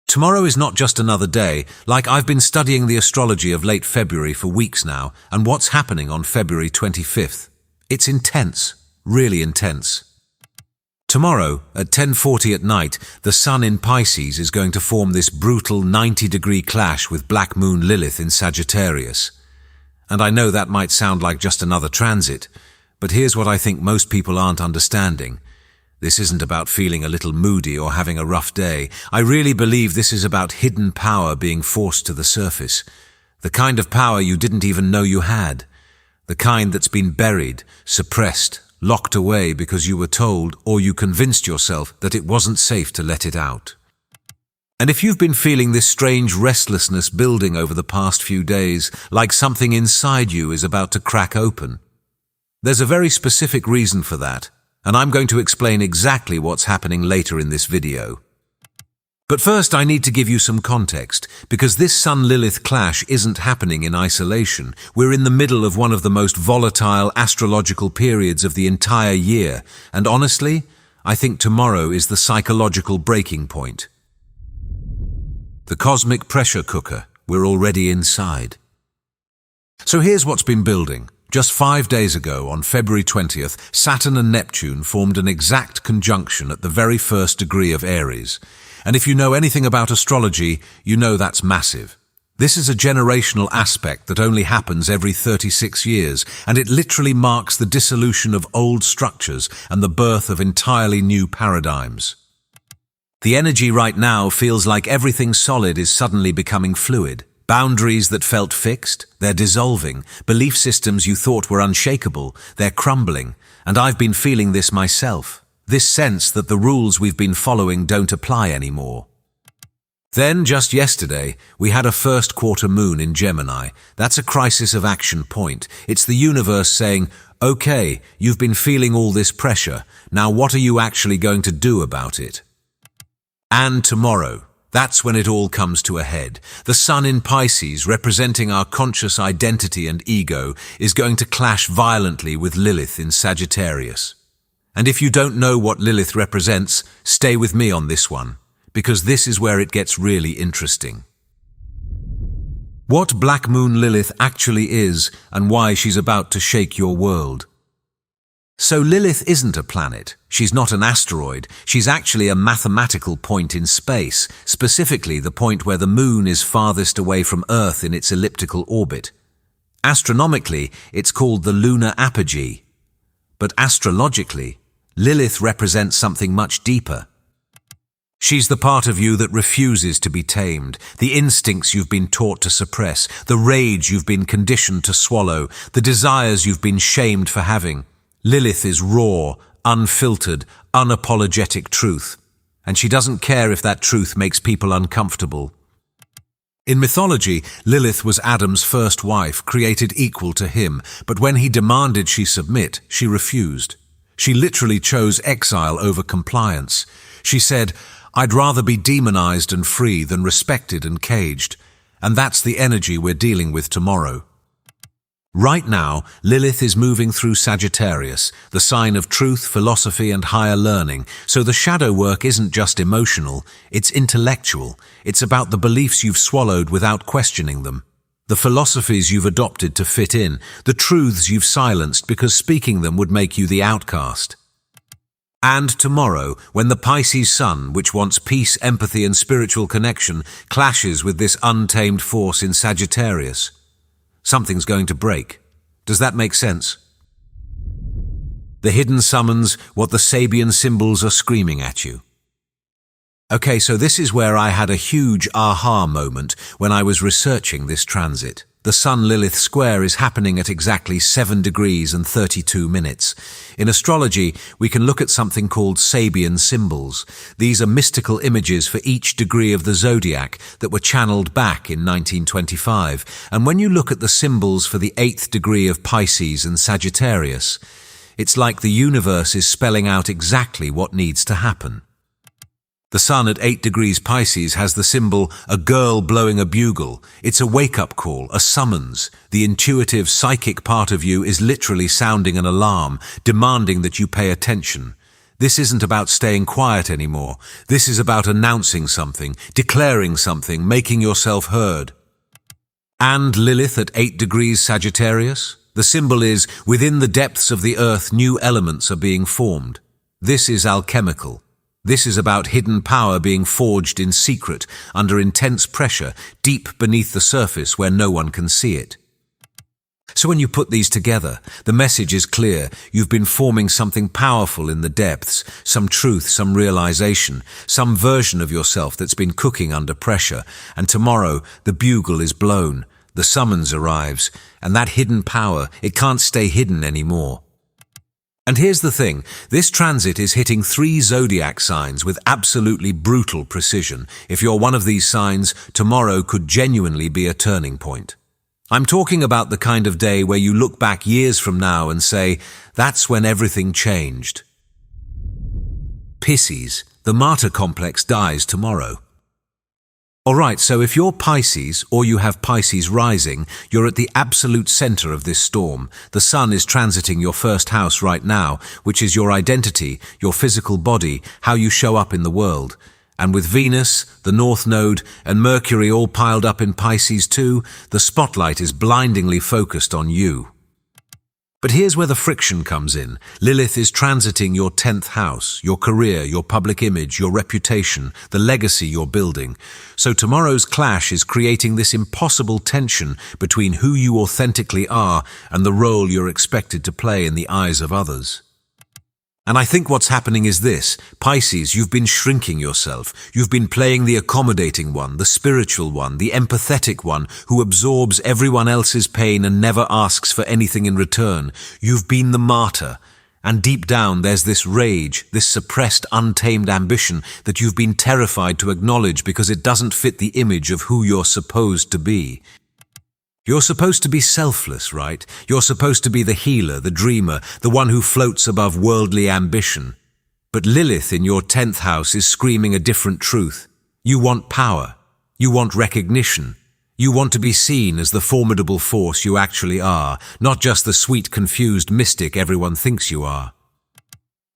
Tomorrow is not just another day. Like, I've been studying the astrology of late February for weeks now, and what's happening on February 25th. It's intense, really intense. Tomorrow, at 10:40 at night, the Sun in Pisces is going to form this brutal 90-degree clash with Black Moon Lilith in Sagittarius. And I know that might sound like just another transit, but here's what I think most people aren't understanding. This isn't about feeling a little moody or having a rough day. I really believe this is about hidden power being forced to the surface. The kind of power you didn't even know you had. The kind that's been buried, suppressed, locked away because you were told or you convinced yourself that it wasn't safe to let it out. And if you've been feeling this strange restlessness building over the past few days, like something inside you is about to crack open, there's a very specific reason for that. And I'm going to explain exactly what's happening later in this video. But first I need to give you some context, because this Sun-Lilith clash isn't happening in isolation. We're in the middle of one of the most volatile astrological periods of the entire year, and honestly, I think tomorrow is the psychological breaking point. The cosmic pressure cooker, we're already inside. So here's what's been building. Just 5 days ago, on February 20th, Saturn and Neptune formed an exact conjunction at the very first degree of Aries. And if you know anything about astrology, you know that's massive. This is a generational aspect that only happens every 36 years, and it literally marks the dissolution of old structures and the birth of entirely new paradigms. The energy right now feels like everything solid is suddenly becoming fluid. Boundaries that felt fixed, they're dissolving. Belief systems you thought were unshakable, they're crumbling. And I've been feeling this myself. This sense that the rules we've been following don't apply anymore. Then, just yesterday, we had a first quarter moon in Gemini. That's a crisis of action point. It's the universe saying, okay, you've been feeling all this pressure. Now what are you actually going to do about it? And tomorrow, that's when it all comes to a head. The Sun in Pisces, representing our conscious identity and ego, is going to clash violently with Lilith in Sagittarius. And if you don't know what Lilith represents, stay with me on this one, because this is where it gets really interesting. What Black Moon Lilith actually is and why she's about to shake your world. So Lilith isn't a planet. She's not an asteroid. She's actually a mathematical point in space, specifically the point where the moon is farthest away from Earth in its elliptical orbit. Astronomically, it's called the lunar apogee. But astrologically, Lilith represents something much deeper. She's the part of you that refuses to be tamed, the instincts you've been taught to suppress, the rage you've been conditioned to swallow, the desires you've been shamed for having. Lilith is raw, unfiltered, unapologetic truth, and she doesn't care if that truth makes people uncomfortable. In mythology, Lilith was Adam's first wife, created equal to him, but when he demanded she submit, she refused. She literally chose exile over compliance. She said, "I'd rather be demonized and free than respected and caged," and that's the energy we're dealing with tomorrow. Right now, Lilith is moving through Sagittarius, the sign of truth, philosophy, and higher learning. So the shadow work isn't just emotional, it's intellectual. It's about the beliefs you've swallowed without questioning them, the philosophies you've adopted to fit in, the truths you've silenced because speaking them would make you the outcast. And tomorrow, when the Pisces sun, which wants peace, empathy, and spiritual connection, clashes with this untamed force in Sagittarius, something's going to break. Does that make sense? The hidden summons, what the Sabian symbols are screaming at you. Okay, so this is where I had a huge aha moment when I was researching this transit. The Sun-Lilith square is happening at exactly 7 degrees and 32 minutes. In astrology, we can look at something called Sabian symbols. These are mystical images for each degree of the zodiac that were channeled back in 1925. And when you look at the symbols for the 8th degree of Pisces and Sagittarius, it's like the universe is spelling out exactly what needs to happen. The sun at 8 degrees Pisces has the symbol, a girl blowing a bugle. It's a wake-up call, a summons. The intuitive, psychic part of you is literally sounding an alarm, demanding that you pay attention. This isn't about staying quiet anymore. This is about announcing something, declaring something, making yourself heard. And Lilith at 8 degrees Sagittarius? The symbol is, within the depths of the earth, new elements are being formed. This is alchemical. This is about hidden power being forged in secret, under intense pressure, deep beneath the surface where no one can see it. So when you put these together, the message is clear. You've been forming something powerful in the depths, some truth, some realization, some version of yourself that's been cooking under pressure. And tomorrow, the bugle is blown, the summons arrives, and that hidden power, it can't stay hidden anymore. And here's the thing, this transit is hitting 3 zodiac signs with absolutely brutal precision. If you're one of these signs, tomorrow could genuinely be a turning point. I'm talking about the kind of day where you look back years from now and say, that's when everything changed. Pisces, the martyr complex dies tomorrow. Alright, so if you're Pisces, or you have Pisces rising, you're at the absolute center of this storm. The sun is transiting your first house right now, which is your identity, your physical body, how you show up in the world. And with Venus, the North Node, and Mercury all piled up in Pisces too, the spotlight is blindingly focused on you. But here's where the friction comes in. Lilith is transiting your 10th house, your career, your public image, your reputation, the legacy you're building. So tomorrow's clash is creating this impossible tension between who you authentically are and the role you're expected to play in the eyes of others. And I think what's happening is this. Pisces, you've been shrinking yourself. You've been playing the accommodating one, the spiritual one, the empathetic one who absorbs everyone else's pain and never asks for anything in return. You've been the martyr. And deep down there's this rage, this suppressed, untamed ambition that you've been terrified to acknowledge because it doesn't fit the image of who you're supposed to be. You're supposed to be selfless, right? You're supposed to be the healer, the dreamer, the one who floats above worldly ambition. But Lilith in your 10th house is screaming a different truth. You want power. You want recognition. You want to be seen as the formidable force you actually are, not just the sweet, confused mystic everyone thinks you are.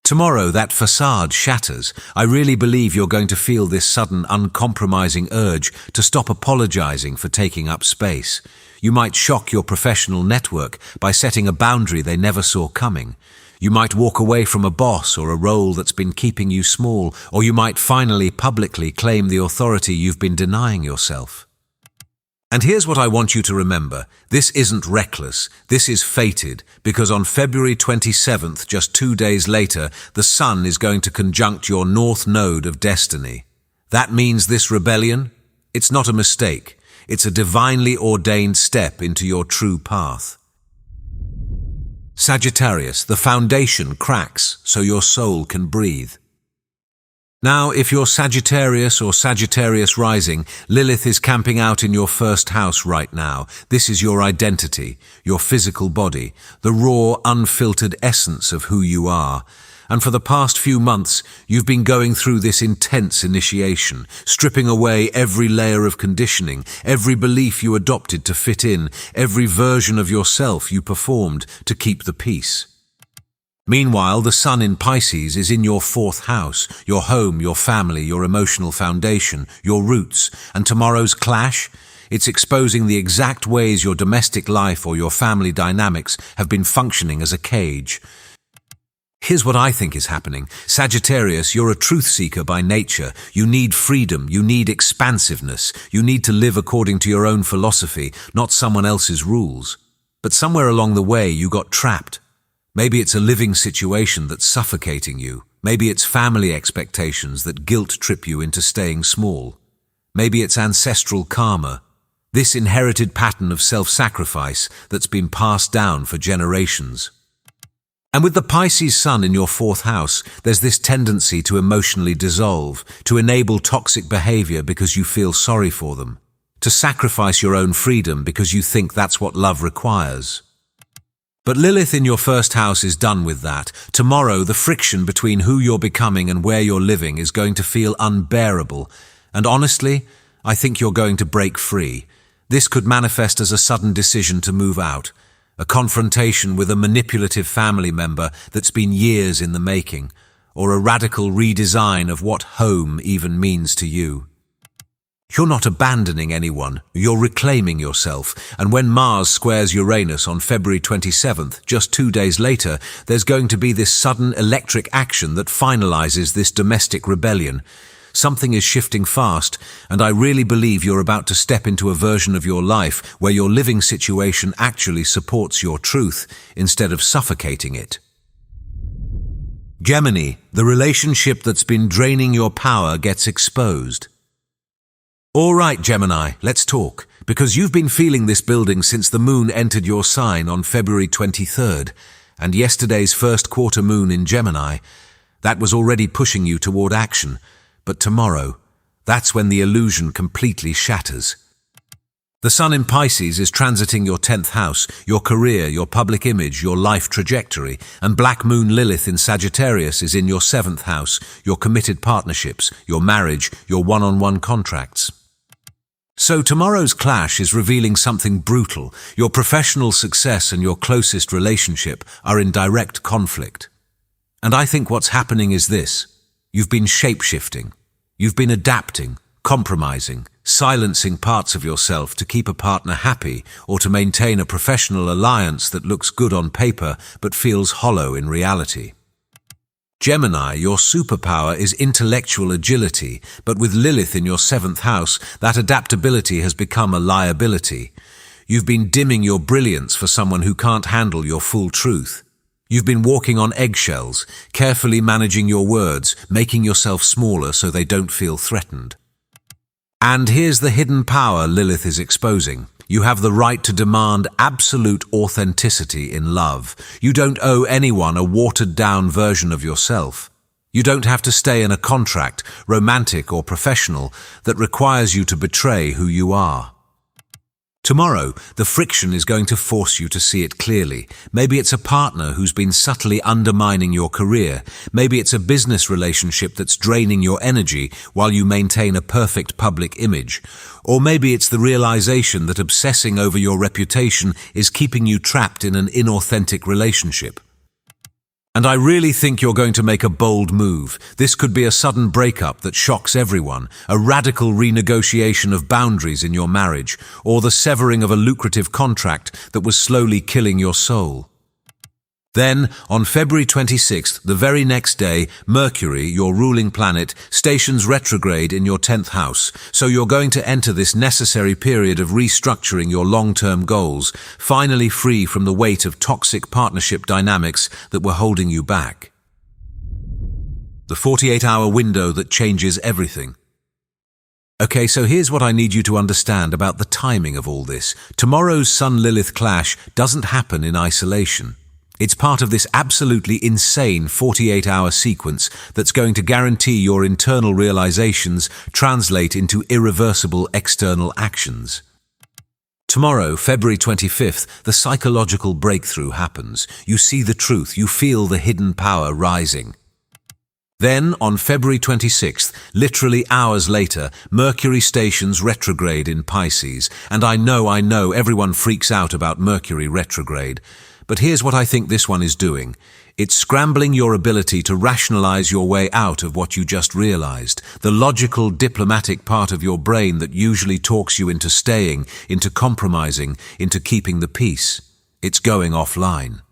Tomorrow that facade shatters. I really believe you're going to feel this sudden, uncompromising urge to stop apologizing for taking up space. You might shock your professional network by setting a boundary they never saw coming. You might walk away from a boss or a role that's been keeping you small, or you might finally publicly claim the authority you've been denying yourself. And here's what I want you to remember. This isn't reckless. This is fated, because on February 27th, just 2 days later, the sun is going to conjunct your North Node of destiny. That means this rebellion, it's not a mistake. It's a divinely ordained step into your true path. Sagittarius, the foundation cracks so your soul can breathe. Now, if you're Sagittarius or Sagittarius rising, Lilith is camping out in your first house right now. This is your identity, your physical body, the raw, unfiltered essence of who you are. And for the past few months, you've been going through this intense initiation, stripping away every layer of conditioning, every belief you adopted to fit in, every version of yourself you performed to keep the peace. Meanwhile, the sun in Pisces is in your 4th house, your home, your family, your emotional foundation, your roots. And tomorrow's clash? It's exposing the exact ways your domestic life or your family dynamics have been functioning as a cage. Here's what I think is happening. Sagittarius, you're a truth seeker by nature. You need freedom. You need expansiveness. You need to live according to your own philosophy, not someone else's rules. But somewhere along the way, you got trapped. Maybe it's a living situation that's suffocating you. Maybe it's family expectations that guilt trip you into staying small. Maybe it's ancestral karma, this inherited pattern of self-sacrifice that's been passed down for generations. And with the Pisces sun in your 4th house, there's this tendency to emotionally dissolve, to enable toxic behavior because you feel sorry for them, to sacrifice your own freedom because you think that's what love requires. But Lilith in your 1st house is done with that. Tomorrow, the friction between who you're becoming and where you're living is going to feel unbearable. And honestly, I think you're going to break free. This could manifest as a sudden decision to move out, a confrontation with a manipulative family member that's been years in the making, or a radical redesign of what home even means to you. You're not abandoning anyone, you're reclaiming yourself, and when Mars squares Uranus on February 27th, just 2 days later, there's going to be this sudden electric action that finalizes this domestic rebellion. Something is shifting fast, and I really believe you're about to step into a version of your life where your living situation actually supports your truth instead of suffocating it. Gemini, the relationship that's been draining your power gets exposed. All right, Gemini, let's talk, because you've been feeling this building since the moon entered your sign on February 23rd, and yesterday's first quarter moon in Gemini. That was already pushing you toward action, but tomorrow, that's when the illusion completely shatters. The Sun in Pisces is transiting your 10th house, your career, your public image, your life trajectory, and Black Moon Lilith in Sagittarius is in your 7th house, your committed partnerships, your marriage, your one-on-one contracts. So tomorrow's clash is revealing something brutal. Your professional success and your closest relationship are in direct conflict. And I think what's happening is this. You've been shape-shifting. You've been adapting, compromising, silencing parts of yourself to keep a partner happy or to maintain a professional alliance that looks good on paper but feels hollow in reality. Gemini, your superpower is intellectual agility, but with Lilith in your 7th house, that adaptability has become a liability. You've been dimming your brilliance for someone who can't handle your full truth. You've been walking on eggshells, carefully managing your words, making yourself smaller so they don't feel threatened. And here's the hidden power Lilith is exposing. You have the right to demand absolute authenticity in love. You don't owe anyone a watered-down version of yourself. You don't have to stay in a contract, romantic or professional, that requires you to betray who you are. Tomorrow, the friction is going to force you to see it clearly. Maybe it's a partner who's been subtly undermining your career. Maybe it's a business relationship that's draining your energy while you maintain a perfect public image. Or maybe it's the realization that obsessing over your reputation is keeping you trapped in an inauthentic relationship. And I really think you're going to make a bold move. This could be a sudden breakup that shocks everyone, a radical renegotiation of boundaries in your marriage, or the severing of a lucrative contract that was slowly killing your soul. Then, on February 26th, the very next day, Mercury, your ruling planet, stations retrograde in your 10th house, so you're going to enter this necessary period of restructuring your long-term goals, finally free from the weight of toxic partnership dynamics that were holding you back. The 48-hour window that changes everything. Okay, so here's what I need you to understand about the timing of all this. Tomorrow's Sun-Lilith clash doesn't happen in isolation. It's part of this absolutely insane 48-hour sequence that's going to guarantee your internal realizations translate into irreversible external actions. Tomorrow, February 25th, the psychological breakthrough happens. You see the truth, you feel the hidden power rising. Then, on February 26th, literally hours later, Mercury stations retrograde in Pisces. And I know everyone freaks out about Mercury retrograde. But here's what I think this one is doing. It's scrambling your ability to rationalize your way out of what you just realized. The logical, diplomatic part of your brain that usually talks you into staying, into compromising, into keeping the peace. It's going offline.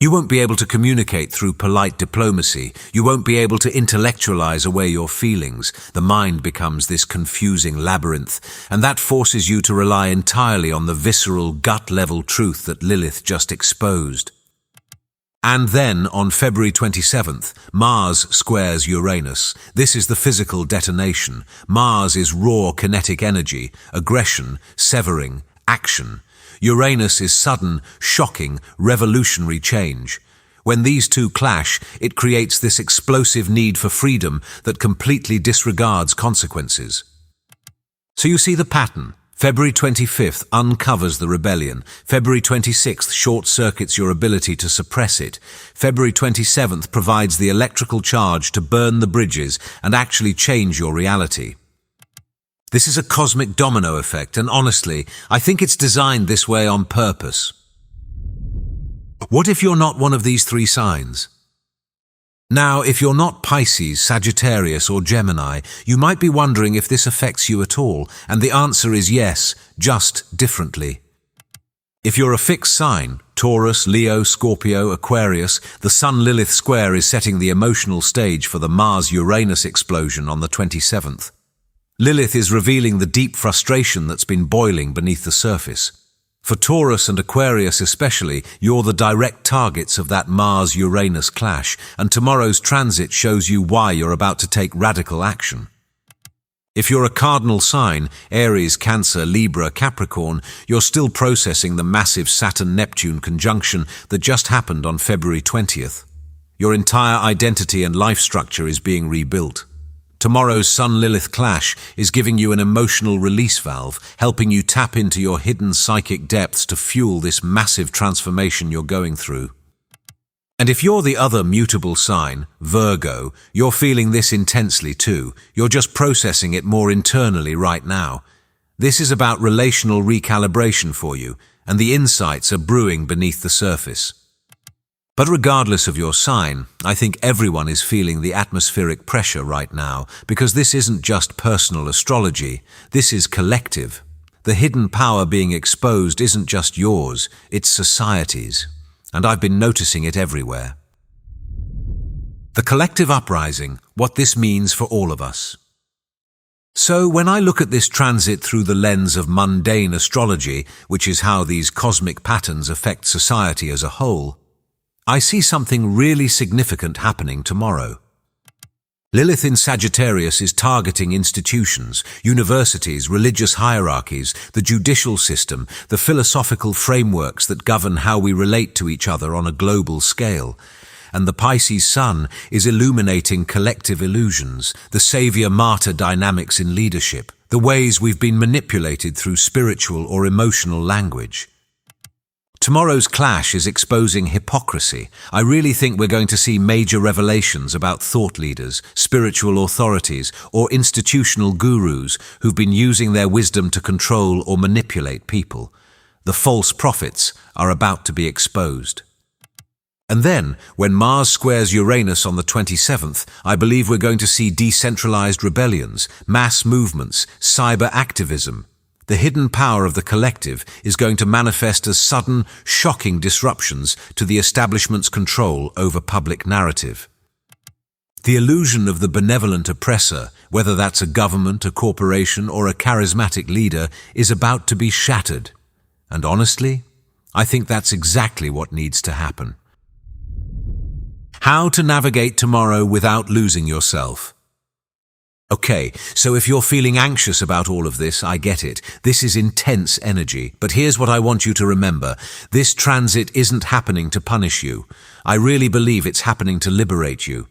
You won't be able to communicate through polite diplomacy. You won't be able to intellectualize away your feelings. The mind becomes this confusing labyrinth, and that forces you to rely entirely on the visceral, gut-level truth that Lilith just exposed. And then, on February 27th, Mars squares Uranus. This is the physical detonation. Mars is raw kinetic energy, aggression, severing, action. Uranus is sudden, shocking, revolutionary change. When these two clash, it creates this explosive need for freedom that completely disregards consequences. So you see the pattern. February 25th uncovers the rebellion. February 26th short-circuits your ability to suppress it. February 27th provides the electrical charge to burn the bridges and actually change your reality. This is a cosmic domino effect, and honestly, I think it's designed this way on purpose. What if you're not one of these three signs? Now, if you're not Pisces, Sagittarius, or Gemini, you might be wondering if this affects you at all, and the answer is yes, just differently. If you're a fixed sign, Taurus, Leo, Scorpio, Aquarius, the Sun-Lilith square is setting the emotional stage for the Mars-Uranus explosion on the 27th. Lilith is revealing the deep frustration that's been boiling beneath the surface. For Taurus and Aquarius especially, you're the direct targets of that Mars-Uranus clash, and tomorrow's transit shows you why you're about to take radical action. If you're a cardinal sign, Aries, Cancer, Libra, Capricorn, you're still processing the massive Saturn-Neptune conjunction that just happened on February 20th. Your entire identity and life structure is being rebuilt. Tomorrow's Sun-Lilith clash is giving you an emotional release valve, helping you tap into your hidden psychic depths to fuel this massive transformation you're going through. And if you're the other mutable sign, Virgo, you're feeling this intensely too. You're just processing it more internally right now. This is about relational recalibration for you, and the insights are brewing beneath the surface. But regardless of your sign, I think everyone is feeling the atmospheric pressure right now, because this isn't just personal astrology, this is collective. The hidden power being exposed isn't just yours, it's society's. And I've been noticing it everywhere. The collective uprising, what this means for all of us. So when I look at this transit through the lens of mundane astrology, which is how these cosmic patterns affect society as a whole, I see something really significant happening tomorrow. Lilith in Sagittarius is targeting institutions, universities, religious hierarchies, the judicial system, the philosophical frameworks that govern how we relate to each other on a global scale. And the Pisces sun is illuminating collective illusions, the savior-martyr dynamics in leadership, the ways we've been manipulated through spiritual or emotional language. Tomorrow's clash is exposing hypocrisy. I really think we're going to see major revelations about thought leaders, spiritual authorities, or institutional gurus who've been using their wisdom to control or manipulate people. The false prophets are about to be exposed. And then, when Mars squares Uranus on the 27th, I believe we're going to see decentralized rebellions, mass movements, cyber activism. The hidden power of the collective is going to manifest as sudden, shocking disruptions to the establishment's control over public narrative. The illusion of the benevolent oppressor, whether that's a government, a corporation, or a charismatic leader, is about to be shattered. And honestly, I think that's exactly what needs to happen. How to navigate tomorrow without losing yourself. Okay, so if you're feeling anxious about all of this, I get it. This is intense energy. But here's what I want you to remember. This transit isn't happening to punish you. I really believe it's happening to liberate you.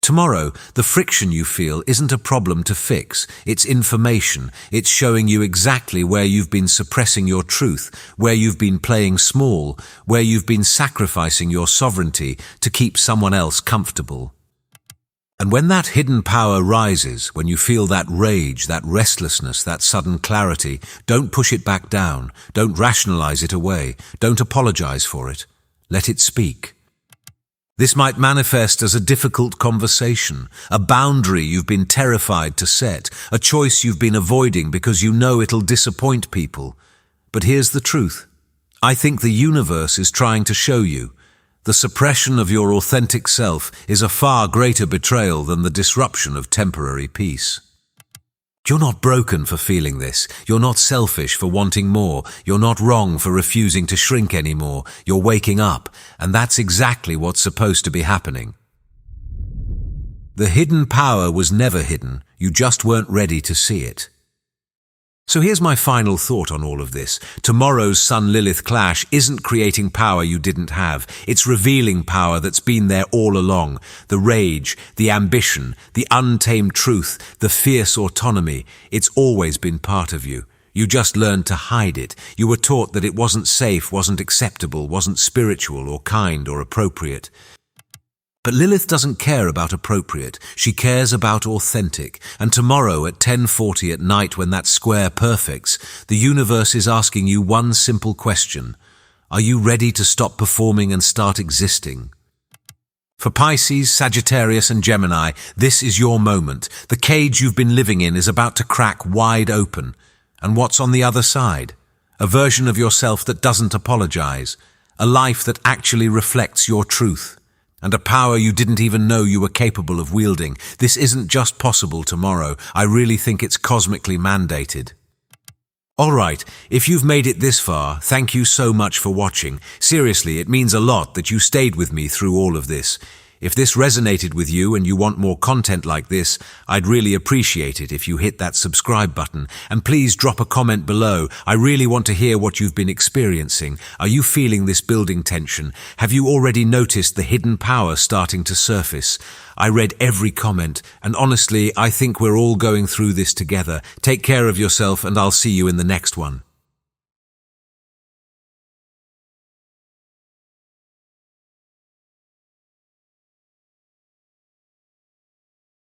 Tomorrow, the friction you feel isn't a problem to fix. It's information. It's showing you exactly where you've been suppressing your truth, where you've been playing small, where you've been sacrificing your sovereignty to keep someone else comfortable. And when that hidden power rises, when you feel that rage, that restlessness, that sudden clarity, don't push it back down. Don't rationalize it away. Don't apologize for it. Let it speak. This might manifest as a difficult conversation, a boundary you've been terrified to set, a choice you've been avoiding because you know it'll disappoint people. But here's the truth. I think the universe is trying to show you the suppression of your authentic self is a far greater betrayal than the disruption of temporary peace. You're not broken for feeling this. You're not selfish for wanting more. You're not wrong for refusing to shrink anymore. You're waking up, and that's exactly what's supposed to be happening. The hidden power was never hidden. You just weren't ready to see it. So here's my final thought on all of this. Tomorrow's Sun-Lilith clash isn't creating power you didn't have. It's revealing power that's been there all along. The rage, the ambition, the untamed truth, the fierce autonomy. It's always been part of you. You just learned to hide it. You were taught that it wasn't safe, wasn't acceptable, wasn't spiritual or kind or appropriate. But Lilith doesn't care about appropriate. She cares about authentic. And tomorrow at 10:40 at night when that square perfects, the universe is asking you one simple question. Are you ready to stop performing and start existing? For Pisces, Sagittarius and Gemini, this is your moment. The cage you've been living in is about to crack wide open. And what's on the other side? A version of yourself that doesn't apologize. A life that actually reflects your truth. And a power you didn't even know you were capable of wielding. This isn't just possible tomorrow. I really think it's cosmically mandated. Alright, if you've made it this far, thank you so much for watching. Seriously, it means a lot that you stayed with me through all of this. If this resonated with you and you want more content like this, I'd really appreciate it if you hit that subscribe button. And please drop a comment below. I really want to hear what you've been experiencing. Are you feeling this building tension? Have you already noticed the hidden power starting to surface? I read every comment, and honestly, I think we're all going through this together. Take care of yourself, and I'll see you in the next one.